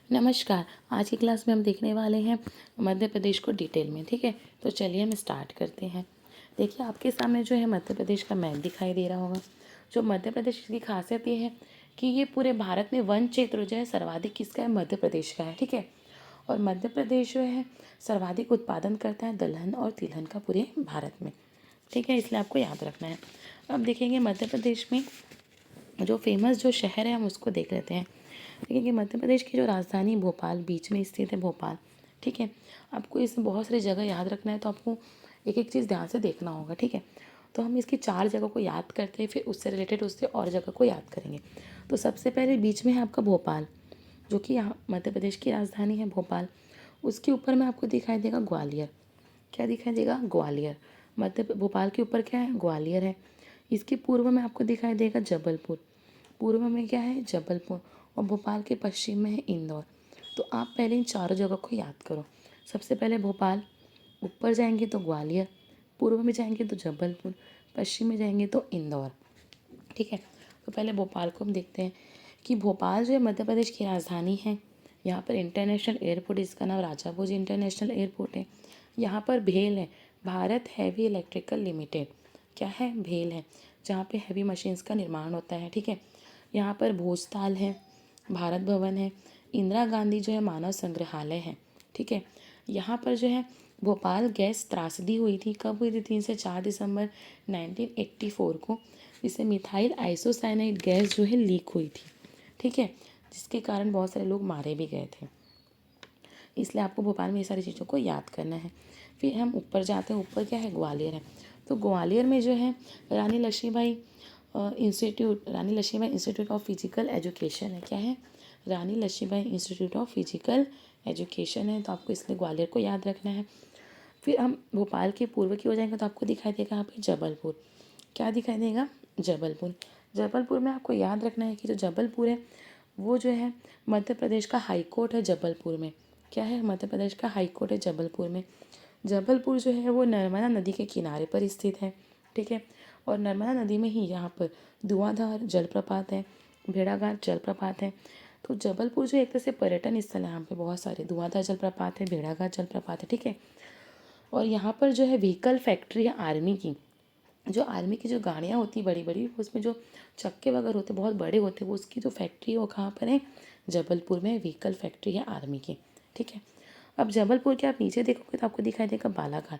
नमस्कार। आज की क्लास में हम देखने वाले हैं मध्य प्रदेश को डिटेल में। ठीक है, तो चलिए हम स्टार्ट करते हैं। देखिए, आपके सामने जो है मध्य प्रदेश का मैप दिखाई दे रहा होगा। जो मध्य प्रदेश की खासियत ये है कि ये पूरे भारत में वन क्षेत्र जो है सर्वाधिक किसका है, मध्य प्रदेश का है। ठीक है, और मध्य प्रदेश जो है सर्वाधिक उत्पादन करता है दलहन और तिलहन का पूरे भारत में। ठीक है, इसलिए आपको याद रखना है। अब देखेंगे मध्य प्रदेश में जो फेमस जो शहर है हम उसको देख लेते हैं। देखिए कि मध्य प्रदेश की जो राजधानी भोपाल, बीच में स्थित है भोपाल। ठीक है, आपको इसमें बहुत सारी जगह याद रखना है, तो आपको एक एक चीज़ ध्यान से देखना होगा। ठीक है, तो हम इसकी 4 जगह को याद करते हैं, फिर उससे रिलेटेड उससे और जगह को याद करेंगे। तो सबसे पहले बीच में है आपका भोपाल, जो कि यहाँ मध्य प्रदेश की राजधानी है भोपाल। उसके ऊपर में आपको दिखाई देगा ग्वालियर। क्या दिखाई देगा? ग्वालियर। मध्य भोपाल के ऊपर क्या है? ग्वालियर है। इसके पूर्व में आपको दिखाई देगा जबलपुर। पूर्व में क्या है? जबलपुर। और भोपाल के पश्चिम में है इंदौर। तो आप पहले इन चारों जगह को याद करो। सबसे पहले भोपाल, ऊपर जाएंगे तो ग्वालियर, पूर्व में जाएंगे तो जबलपुर, पश्चिम में जाएंगे तो इंदौर। ठीक है, तो पहले भोपाल को हम देखते हैं कि भोपाल जो है मध्य प्रदेश की राजधानी है। यहाँ पर इंटरनेशनल एयरपोर्ट, इसका नाम राजा भोज इंटरनेशनल एयरपोर्ट है। यहाँ पर भेल है, भारत हैवी इलेक्ट्रिकल लिमिटेड। क्या है? भेल है, जहाँ पे हैवी मशीन्स का निर्माण होता है। ठीक है, यहाँ पर भोजताल है, भारत भवन है, इंदिरा गांधी जो है मानव संग्रहालय है। ठीक है, यहाँ पर जो है भोपाल गैस त्रासदी हुई थी। कब हुई थी? 3 से 4 दिसंबर 1984 को, जिससे मिथाइल आइसोसाइनाइड गैस जो है लीक हुई थी। ठीक है, जिसके कारण बहुत सारे लोग मारे भी गए थे। इसलिए आपको भोपाल में ये सारी चीज़ों को याद करना है। फिर हम ऊपर जाते हैं। ऊपर क्या है? ग्वालियर है। तो ग्वालियर में जो है Rani Lakshmibai institute, Rani Lakshmibai institute of physical education है। क्या है? Rani Lakshmibai institute of physical education है। तो आपको इसलिए ग्वालियर को याद रखना है। फिर हम भोपाल के पूर्व की ओर जाएंगे तो आपको दिखाई देगा यहाँ पे जबलपुर। क्या दिखाई देगा? जबलपुर। जबलपुर में आपको याद रखना है कि जो जबलपुर है वो जो है मध्य प्रदेश का हाई कोर्ट है जबलपुर में। क्या है? मध्य प्रदेश का हाई कोर्ट है जबलपुर में। जबलपुर जो है वो नर्मदा नदी के किनारे पर स्थित है। ठीक है, और नर्मदा नदी में ही यहाँ पर धुआंधार जलप्रपात है, भेड़ाघाट जलप्रपात है। तो जबलपुर जो एक तरह से पर्यटन स्थल है। यहाँ पे बहुत सारे धुआंधार जलप्रपात है, भेड़ाघाट जलप्रपात है। ठीक है, और यहाँ पर जो है व्हीकल फैक्ट्री है आर्मी की। जो आर्मी की जो गाड़ियाँ होती बड़ी बड़ी, उसमें जो चक्के वगैरह होते बहुत बड़े होते, वो उसकी जो फैक्ट्री है वो कहाँ पर है? जबलपुर में व्हीकल फैक्ट्री है आर्मी की। ठीक है, अब जबलपुर के आप नीचे देखोगे तो आपको दिखाई देगा बालाघाट।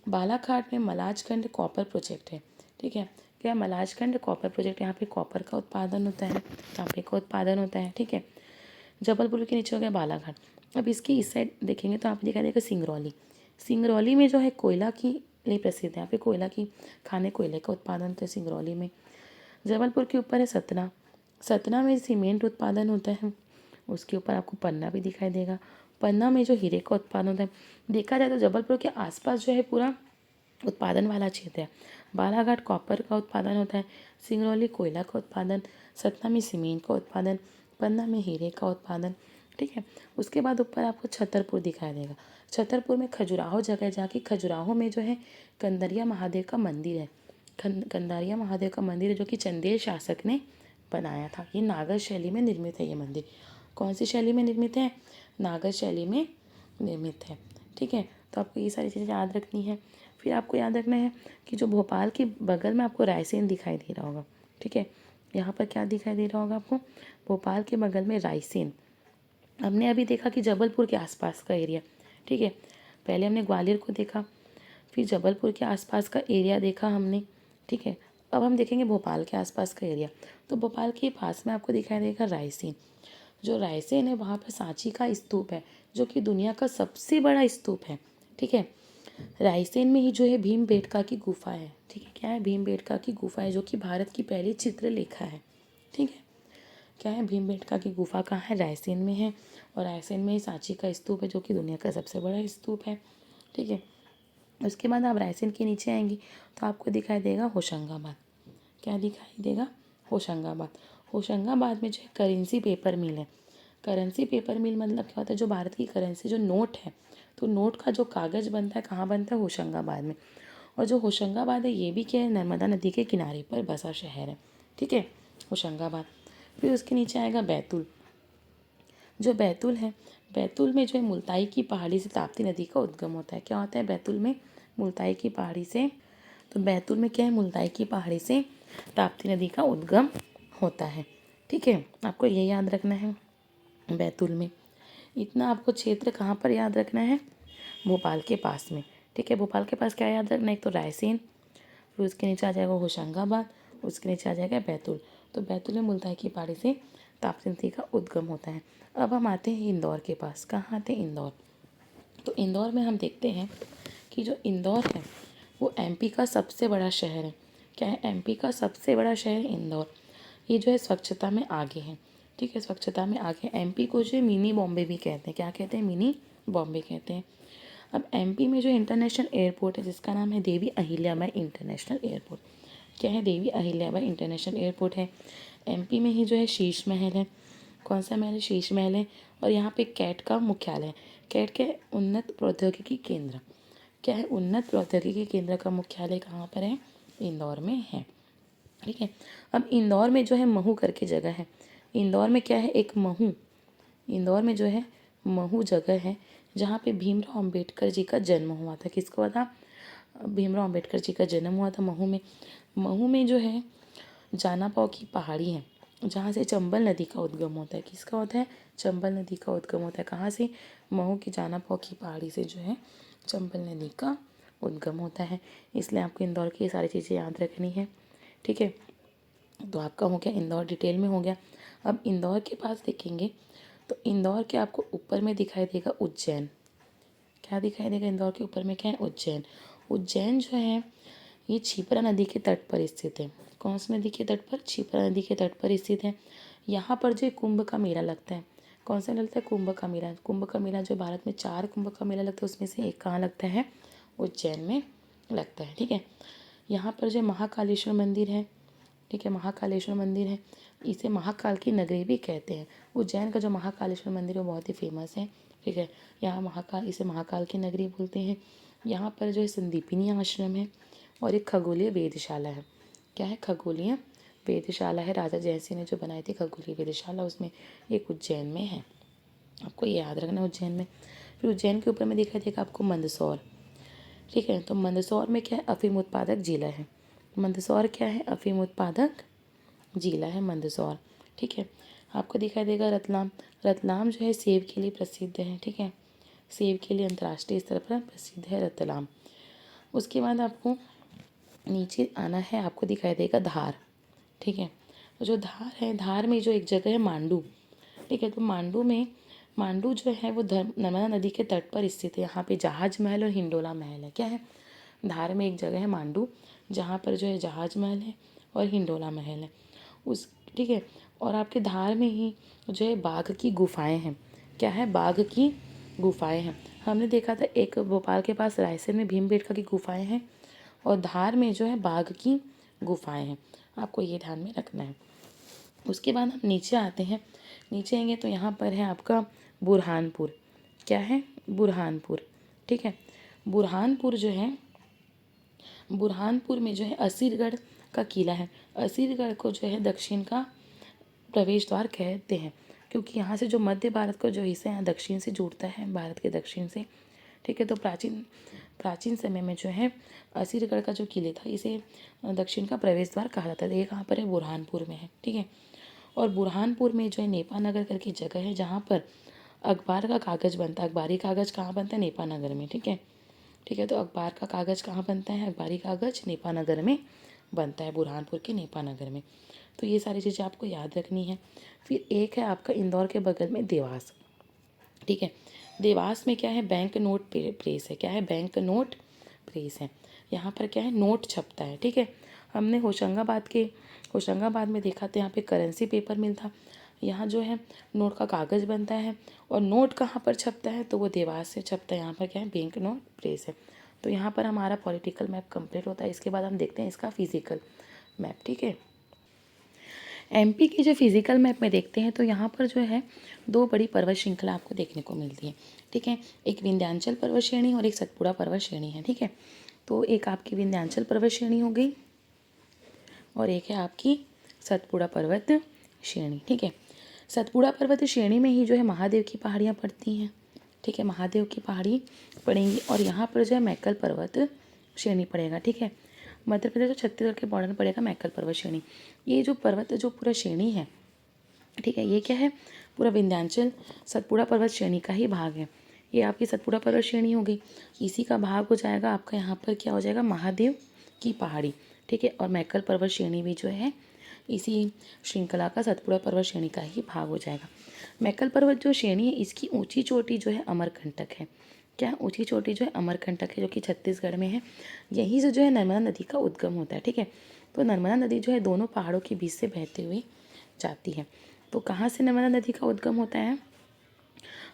बालाघाट में मलाजखंड कॉपर प्रोजेक्ट है। ठीक है, क्या? Malajkhand copper project. यहाँ पे कॉपर का उत्पादन होता है, तांबे का उत्पादन होता है। ठीक है, जबलपुर के नीचे हो गया बालाघाट। अब इसकी इस साइड देखेंगे तो आपको दिखाई देगा सिंगरौली। सिंगरौली में जो है कोयला की लिए प्रसिद्ध है। यहाँ पे कोयला की खाने, कोयले का उत्पादन होता है सिंगरौली में। जबलपुर के ऊपर है सतना। सतना में सीमेंट उत्पादन होता है। उसके ऊपर आपको पन्ना भी दिखाई देगा। पन्ना में जो हीरे का उत्पादन होता है। देखा जाए तो जबलपुर के आसपास जो है पूरा उत्पादन वाला क्षेत्र है। बालाघाट कॉपर का उत्पादन होता है, सिंगरौली कोयला का उत्पादन, सतना में सीमेंट का उत्पादन, पन्ना में हीरे का उत्पादन। ठीक है, उसके बाद ऊपर आपको छतरपुर दिखाई देगा। छतरपुर में खजुराहो जगह है, जहाँ की खजुराहो में जो है कंदरिया महादेव का मंदिर है। कंदारिया महादेव का मंदिर है, जो कि चंदेल शासक ने बनाया था। ये नागर शैली में निर्मित है ये मंदिर। कौन सी शैली में निर्मित है? नागर शैली में निर्मित है। ठीक है, तो आपको ये सारी चीज़ें याद रखनी है। फिर आपको याद रखना है कि जो भोपाल के बगल में आपको रायसेन दिखाई दे रहा होगा। ठीक है, यहाँ पर क्या दिखाई दे रहा होगा आपको? भोपाल के बगल में रायसेन। हमने अभी देखा कि जबलपुर के आसपास का एरिया। ठीक है, पहले हमने ग्वालियर को देखा, फिर जबलपुर के आसपास का एरिया देखा हमने। ठीक है, अब हम देखेंगे भोपाल के आसपास का एरिया। तो भोपाल के पास में आपको दिखाई देगा रायसेन। जो रायसेन है वहाँ पर सांची का स्तूप है, जो कि दुनिया का सबसे बड़ा स्तूप है। ठीक है, रायसेन में ही जो है भीमबेटका की गुफा है। ठीक है, क्या है? भीमबेटका की गुफा है, जो कि भारत की पहली चित्रलेखा है। ठीक है, क्या है? भीमबेटका की गुफा कहाँ है? रायसेन में है। और रायसेन में ही सांची का स्तूप है, जो कि दुनिया का सबसे बड़ा स्तूप है। ठीक है, उसके बाद आप रायसेन के नीचे आएंगी तो आपको दिखाई देगा होशंगाबाद। क्या दिखाई देगा? होशंगाबाद। होशंगाबाद में जो है करेंसी पेपर मिल है। करेंसी पेपर मिल मतलब क्या होता है? जो भारत की करेंसी, जो नोट है, तो नोट का जो कागज़ बनता है कहाँ बनता है? होशंगाबाद में। और जो होशंगाबाद है ये भी क्या है? नर्मदा नदी के किनारे पर बसा शहर है। ठीक है, होशंगाबाद। फिर उसके नीचे आएगा बैतूल। जो बैतूल है, बैतूल में जो है मुल्ताई की पहाड़ी से ताप्ती नदी का उद्गम होता है। क्या होता है बैतूल में? मुल्ताई की पहाड़ी से, तो बैतूल में क्या है, मुल्ताई की पहाड़ी से ताप्ती नदी का उद्गम होता है। ठीक है, आपको ये याद रखना है। बैतूल में इतना आपको क्षेत्र कहाँ पर याद रखना है? भोपाल के पास में। ठीक है, भोपाल के पास क्या याद रखना है? एक तो रायसेन, फिर उसके नीचे आ जाएगा होशंगाबाद, उसके नीचे आ जाएगा बैतूल। तो बैतूल में मुल्ताई की पहाड़ी से ताप्ती नदी का उद्गम होता है। अब हम आते हैं इंदौर के पास। कहाँ आते हैं? इंदौर। तो इंदौर में हम देखते हैं कि जो इंदौर है वो एमपी का सबसे बड़ा शहर है। क्या है? एमपी का सबसे बड़ा शहर इंदौर। ये जो है स्वच्छता में आगे है। ठीक है, स्वच्छता में आगे। एमपी को जो है मिनी बॉम्बे भी कहते हैं। क्या कहते हैं? मिनी बॉम्बे कहते हैं। अब एमपी में जो इंटरनेशनल एयरपोर्ट है जिसका नाम है देवी अहिल्याबाई इंटरनेशनल एयरपोर्ट। क्या है? देवी अहिल्याबाई इंटरनेशनल एयरपोर्ट है। एमपी में ही जो है शीश महल है। कौन सा महल है? शीश महल है। और यहाँ पे कैट का मुख्यालय है। कैट के उन्नत प्रौद्योगिकी केंद्र। क्या है? उन्नत प्रौद्योगिकी केंद्र का मुख्यालय कहाँ पर है? इंदौर में है। ठीक है, अब इंदौर में जो है महू करके जगह है। इंदौर में क्या है? एक महू। इंदौर में जो है महू जगह है जहाँ पे भीमराव अंबेडकर जी का जन्म हुआ था। किसको हुआ था? भीमराव अंबेडकर जी का जन्म हुआ था महू में। महू में जो है जानापाव की पहाड़ी है जहाँ से चंबल नदी का उद्गम होता है। किसका होता है? चंबल नदी का उद्गम होता है। कहाँ से? महू की जानापाव की पहाड़ी से जो है चंबल नदी का उद्गम होता है। इसलिए आपको इंदौर की ये सारी चीज़ें याद रखनी है। ठीक है, तो आपका हो गया इंदौर, डिटेल में हो गया। अब इंदौर के पास देखेंगे तो इंदौर के आपको ऊपर में दिखाई देगा उज्जैन। क्या दिखाई देगा? इंदौर के ऊपर में क्या है? उज्जैन। उज्जैन जो है ये क्षिप्रा नदी के तट पर स्थित है। कौन सी नदी के तट पर? क्षिप्रा नदी के तट पर स्थित है। यहाँ पर जो कुंभ का मेला लगता है। कौन सा लगता है? कुंभ का मेला। कुंभ का मेला जो भारत में 4 कुंभ का मेला लगता है उसमें से एक कहाँ लगता है? उज्जैन में लगता है। ठीक है, यहाँ पर जो महाकालेश्वर मंदिर है। ठीक है, महाकालेश्वर मंदिर है। इसे महाकाल की नगरी भी कहते हैं। उज्जैन का जो महाकालेश्वर मंदिर है वो बहुत ही फेमस है। ठीक है, यहाँ इसे महाकाल की नगरी बोलते हैं। यहाँ पर जो है संदीपिनी आश्रम है और एक खगोलीय वेधशाला है। क्या है? खगोलीय वेधशाला है। राजा जयसिंह ने जो बनाई थी खगोलीय वेधशाला, उसमें एक उज्जैन में है। आपको ये याद रखना उज्जैन में। फिर उज्जैन के ऊपर में दिखाई देगा आपको मंदसौर। ठीक है, तो मंदसौर में क्या है? अफीम उत्पादक जिला है। मंदसौर क्या है? अफीम उत्पादक जिला है मंदसौर। ठीक है, आपको दिखाई देगा रतलाम। रतलाम जो है सेब के लिए प्रसिद्ध है। ठीक है, सेब के लिए अंतर्राष्ट्रीय स्तर पर प्रसिद्ध है रतलाम। उसके बाद आपको नीचे आना है, आपको दिखाई देगा धार। ठीक है, तो जो धार है, धार में जो एक जगह है मांडू। ठीक है, तो मांडू जो है वो नर्मदा नदी के तट पर स्थित है। यहाँ पे जहाज महल और हिंडोला महल है। क्या है? धार में एक जगह है मांडू जहाँ पर जो है जहाज महल है और हिंडोला महल है। ठीक है, और आपके धार में ही जो है बाघ की गुफाएं हैं। क्या है? बाघ की गुफाएं हैं। हमने देखा था एक भोपाल के पास रायसेन में भीमबेटका की गुफाएं हैं और धार में जो है बाघ की गुफाएं हैं। आपको ये ध्यान में रखना है। उसके बाद हम नीचे आते हैं। नीचे आएंगे तो यहाँ पर है आपका बुरहानपुर। क्या है? बुरहानपुर। ठीक है, बुरहानपुर जो है, बुरहानपुर में जो है असीरगढ़ का किला है। असीरगढ़ को जो है दक्षिण का प्रवेश द्वार कहते हैं क्योंकि यहाँ से जो मध्य भारत का जो हिस्सा है दक्षिण से जुड़ता है, भारत के दक्षिण से। ठीक है, तो प्राचीन समय में जो है असीरगढ़ का जो किले था इसे दक्षिण का प्रवेश द्वार कहा जाता था। ये कहाँ पर है? बुरहानपुर में है। ठीक है, और बुरहानपुर में जो है नेपानगर करके जगह है जहाँ पर अखबार का कागज़ बनता है। अखबारी कागज़ कहाँ बनता है? नेपानगर में। ठीक है, ठीक है, तो अखबार का कागज़ कहाँ बनता है? अखबारी कागज़ नेपानगर में बनता है, बुरहानपुर के नेपानगर में। तो ये सारी चीज़ें आपको याद रखनी है। फिर एक है आपका इंदौर के बगल में देवास। ठीक है, देवास में क्या है? बैंक नोट प्रेस है। क्या है? बैंक नोट प्रेस है। यहाँ पर क्या है? नोट छपता है। ठीक है, हमने होशंगाबाद में देखा था यहाँ पे करेंसी पेपर मिलता। यहाँ जो है नोट का कागज़ बनता है और नोट कहाँ पर छपता है? तो वो देवास से छपता है। यहाँ पर क्या है? बैंक नोट प्रेस है। तो यहाँ पर हमारा पॉलिटिकल मैप कंप्लीट होता है। इसके बाद हम देखते हैं इसका फिजिकल मैप। ठीक है, एमपी के जो फिजिकल मैप में देखते हैं तो यहाँ पर जो है 2 बड़ी पर्वत श्रृंखला आपको देखने को मिलती है। ठीक है, एक विंध्याचल पर्वत श्रेणी और एक सतपुड़ा पर्वत श्रेणी है। ठीक है, तो एक आपकी विंध्याचल पर्वत श्रेणी हो गई और एक है आपकी सतपुड़ा पर्वत श्रेणी। ठीक है, सतपुड़ा पर्वत श्रेणी में ही जो है महादेव की पहाड़ियाँ पड़ती हैं। ठीक है, महादेव की पहाड़ी पड़ेंगी और यहाँ पर जो है मैकल पर्वत श्रेणी पड़ेगा। ठीक है, मध्य प्रदेश और छत्तीसगढ़ के बॉर्डर में पड़ेगा मैकल पर्वत श्रेणी। ये जो पर्वत जो पूरा श्रेणी है, ठीक है, ये क्या है, पूरा विंध्याचल सतपुड़ा पर्वत श्रेणी का ही भाग है। ये आपकी सतपुड़ा पर्वत श्रेणी हो गई, इसी का भाग हो जाएगा आपका यहाँ पर क्या हो जाएगा, महादेव की पहाड़ी। ठीक है, और मैकल पर्वत श्रेणी भी जो है इसी श्रृंखला का सतपुड़ा पर्वत श्रेणी का ही भाग हो जाएगा। मैकल पर्वत जो श्रेणी है इसकी ऊंची चोटी जो है अमरकंटक है। क्या ऊंची चोटी जो है अमरकंटक है, जो कि छत्तीसगढ़ में है। यहीं से जो है नर्मदा नदी का उद्गम होता है। ठीक है, तो नर्मदा नदी जो है दोनों पहाड़ों के बीच से बहते हुए जाती है। तो कहाँ से नर्मदा नदी का उद्गम होता है,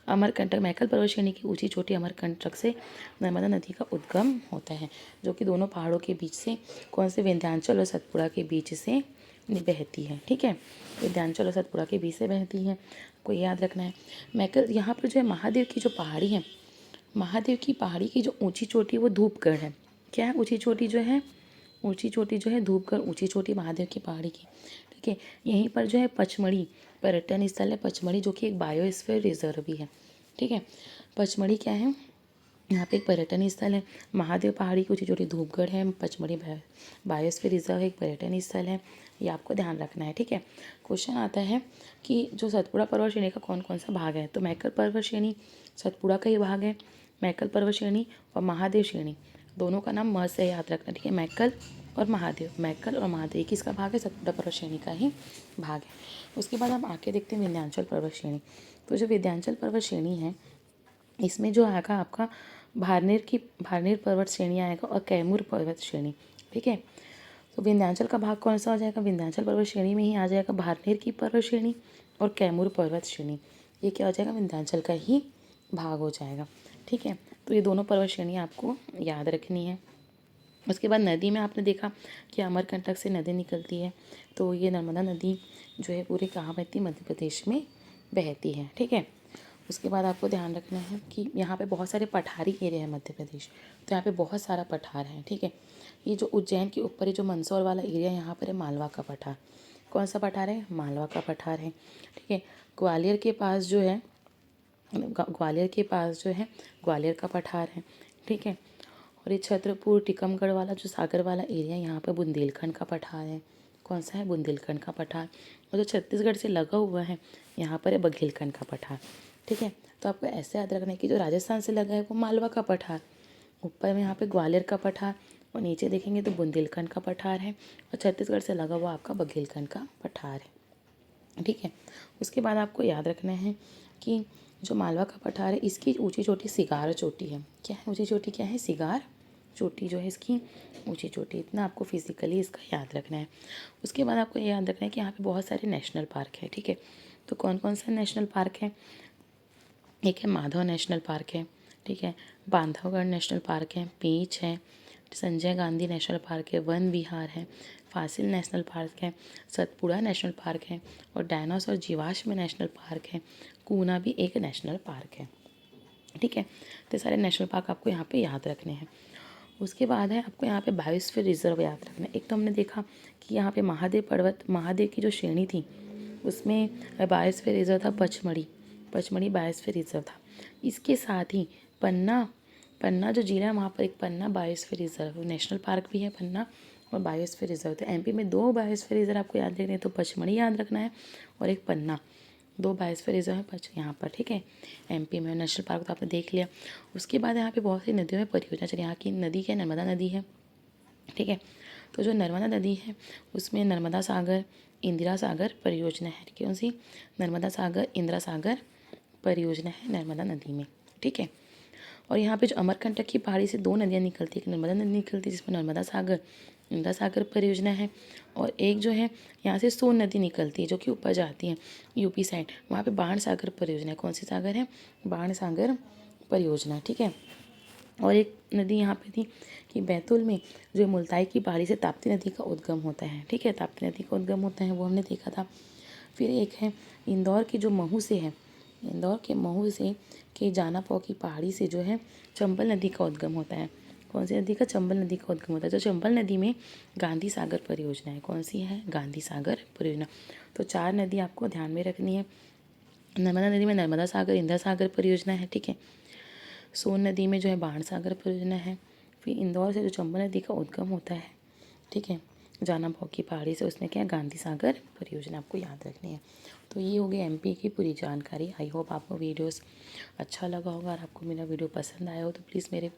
अमरकंटक, मैकल पर्वत श्रेणी की ऊंची चोटी अमरकंटक से नर्मदा नदी का उद्गम होता है, जो कि दोनों पहाड़ों के बीच से कौन से, विंध्याचल और सतपुड़ा के बीच से बहती है। ठीक है, विंध्याचल और सतपुड़ा के बीच से बहती है, को याद रखना है। मैकल यहाँ पर जो है महादेव की जो पहाड़ी है, महादेव की पहाड़ी की जो ऊंची चोटी वो धूपगढ़ है। क्या है, ऊंची चोटी जो है, ऊंची चोटी जो है धूपगढ़, ऊंची चोटी महादेव की पहाड़ी की। ठीक है, यहीं पर जो है पचमढ़ी पर्यटन स्थल है, पचमढ़ी, जो कि एक बायोस्फीयर रिजर्व भी है। ठीक है, पचमढ़ी क्या है, यहाँ पे एक पर्यटन स्थल है। महादेव पहाड़ी की ऊंची चोटी धूपगढ़ है, पचमढ़ी बायोस्फीयर रिजर्व एक पर्यटन स्थल है, ये आपको ध्यान रखना है। ठीक है, क्वेश्चन आता है कि जो सतपुड़ा पर्वत श्रेणी का कौन कौन सा भाग है, तो मैकल पर्वत श्रेणी सतपुड़ा का ही भाग है, मैकल पर्वत श्रेणी और महादेव श्रेणी दोनों का नाम म से याद रखना। ठीक है, मैकल और महादेव, मैकल और महादेव किसका भाग है, सतपुड़ा पर्वत श्रेणी का ही भाग है। उसके बाद हम आके देखते हैं विंध्याचल पर्वत श्रेणी। तो जो विंध्याचल पर्वत श्रेणी है इसमें जो आएगा आपका भारनेर पर्वत श्रेणी आएगा और कैमूर पर्वत श्रेणी। ठीक है, तो विंध्याचल का भाग कौन सा हो जाएगा, विंध्याचल पर्वत श्रेणी में ही आ जाएगा भारनेर की पर्वत श्रेणी और कैमूर पर्वत श्रेणी। ये क्या हो जाएगा, विंध्याचल का ही भाग हो जाएगा। ठीक है, तो ये दोनों पर्वत श्रेणी आपको याद रखनी है। उसके बाद नदी में आपने देखा कि अमरकंटक से नदी निकलती है, तो ये नर्मदा नदी जो है पूरी कहाँ बहती है, मध्य प्रदेश में बहती है। ठीक है, उसके बाद आपको ध्यान रखना है कि यहाँ पे बहुत सारे पठारी एरिया है मध्य प्रदेश, तो यहाँ पे बहुत सारा पठार है। ठीक है, ये जो उज्जैन के ऊपर जो मंदसौर वाला एरिया यहाँ पर है मालवा का पठार। कौन सा पठार है, मालवा का पठार है। ठीक है, ग्वालियर के पास जो है ग्वालियर का पठार है। ठीक है, और ये छतरपुर टीकमगढ़ वाला जो सागर वाला एरिया यहाँ पर बुंदेलखंड का पठार है। कौन सा है, बुंदेलखंड का पठार। और जो छत्तीसगढ़ से लगा हुआ है यहाँ पर है बघेलखंड का पठार। ठीक है, तो आपको ऐसे याद रखना है कि जो राजस्थान से लगा है वो मालवा का पठार, ऊपर में यहाँ पे ग्वालियर का पठार और नीचे देखेंगे तो बुंदेलखंड का पठार है और छत्तीसगढ़ से लगा हुआ आपका बघेलखंड का पठार है। ठीक है, उसके बाद आपको याद रखना है कि जो मालवा का पठार है इसकी ऊंची चोटी सिगार चोटी है। क्या है, ऊंची चोटी क्या है, सिगार चोटी जो है इसकी ऊंची चोटी। इतना आपको फिजिकली इसका याद रखना है। उसके बाद आपको याद रखना है कि यहाँ पे बहुत सारे नेशनल पार्क है। ठीक है, तो कौन कौन सा नेशनल पार्क है, एक है माधव नेशनल पार्क है। ठीक है, बांधवगढ़ नेशनल पार्क है, पींछ है, संजय गांधी नेशनल पार्क है, वन विहार है, फासिल नेशनल पार्क है, सतपुड़ा नेशनल पार्क है और डायनासोर जीवाश्म नेशनल पार्क है, कूना भी एक नेशनल पार्क है। ठीक है, तो सारे नेशनल पार्क आपको यहाँ पे याद रखने हैं। उसके बाद है आपको यहाँ पे बायोस्फीयर रिजर्व याद रखना है। एक तो हमने देखा कि यहाँ पे महादेव की जो श्रेणी थी उसमें बायोस्फीयर रिजर्व था पचमढ़ी बायोस्फीयर रिजर्व था। इसके साथ ही पन्ना जो जिला है वहाँ पर एक पन्ना बायोस्फीयर रिजर्व नेशनल पार्क भी है, पन्ना और बायोस्फीयर रिजर्व। तो एमपी में 2 बायोस्फीयर रिजर्व आपको याद रखने हैं, तो पचमढ़ी याद रखना है और एक पन्ना, 2 बायोस्फीयर रिजर्व है यहाँ पर। ठीक है, एमपी में नेशनल पार्क तो आपने देख लिया। उसके बाद यहाँ पे बहुत सी नदियों में परियोजना चल, यहाँ की नदी क्या, नर्मदा नदी है। ठीक है, तो जो नर्मदा नदी है उसमें नर्मदा सागर इंदिरा सागर परियोजना है। कौन सी, नर्मदा सागर इंदिरा सागर परियोजना है नर्मदा नदी में। ठीक है, और यहाँ पे जो अमरकंटक की पहाड़ी से 2 नदियाँ निकलती है, एक नर्मदा नदी निकलती है जिसमें नर्मदा सागर इंदिरा सागर परियोजना है और एक जो है यहाँ से सोन नदी निकलती है जो कि ऊपर जाती है यूपी साइड, वहाँ पे बाण सागर परियोजना है। कौन सी सागर है, बाण सागर परियोजना। ठीक है, और एक नदी यहाँ पे थी कि बैतूल में जो मुल्ताई की पहाड़ी से ताप्ती नदी का उद्गम होता है। ठीक है, ताप्ती नदी का उद्गम होता है वो हमने देखा था। फिर एक है इंदौर की जो महू से है, इंदौर के महू से के जानापौ की पहाड़ी से जो है चंबल नदी का उद्गम होता है। कौन सी नदी का? चंबल नदी का उद्गम होता है। तो चंबल नदी में गांधी सागर परियोजना है। कौन सी है? गांधी सागर परियोजना। तो 4 नदी आपको ध्यान में रखनी है। नर्मदा नदी में नर्मदा सागर इंदिरा सागर परियोजना है, ठीक है। सोन नदी में जो है बाण सागर परियोजना है। फिर इंदौर से जो चंबल नदी का उद्गम होता है, ठीक है, जाना भाव की पहाड़ी से, उसमें क्या है? गांधी सागर परियोजना आपको याद रखनी है। तो ये हो गई एमपी की पूरी जानकारी। आई होप आपको वीडियोस अच्छा लगा होगा। और आपको मेरा वीडियो पसंद आया हो तो प्लीज़ मेरे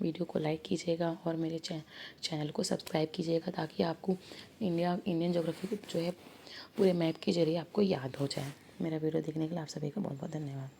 वीडियो को लाइक कीजिएगा और मेरे चैनल को सब्सक्राइब कीजिएगा, ताकि आपको इंडियन ज्योग्राफी जो है पूरे मैप के जरिए आपको याद हो जाए। मेरा वीडियो देखने के लिए आप सभी का बहुत बहुत धन्यवाद।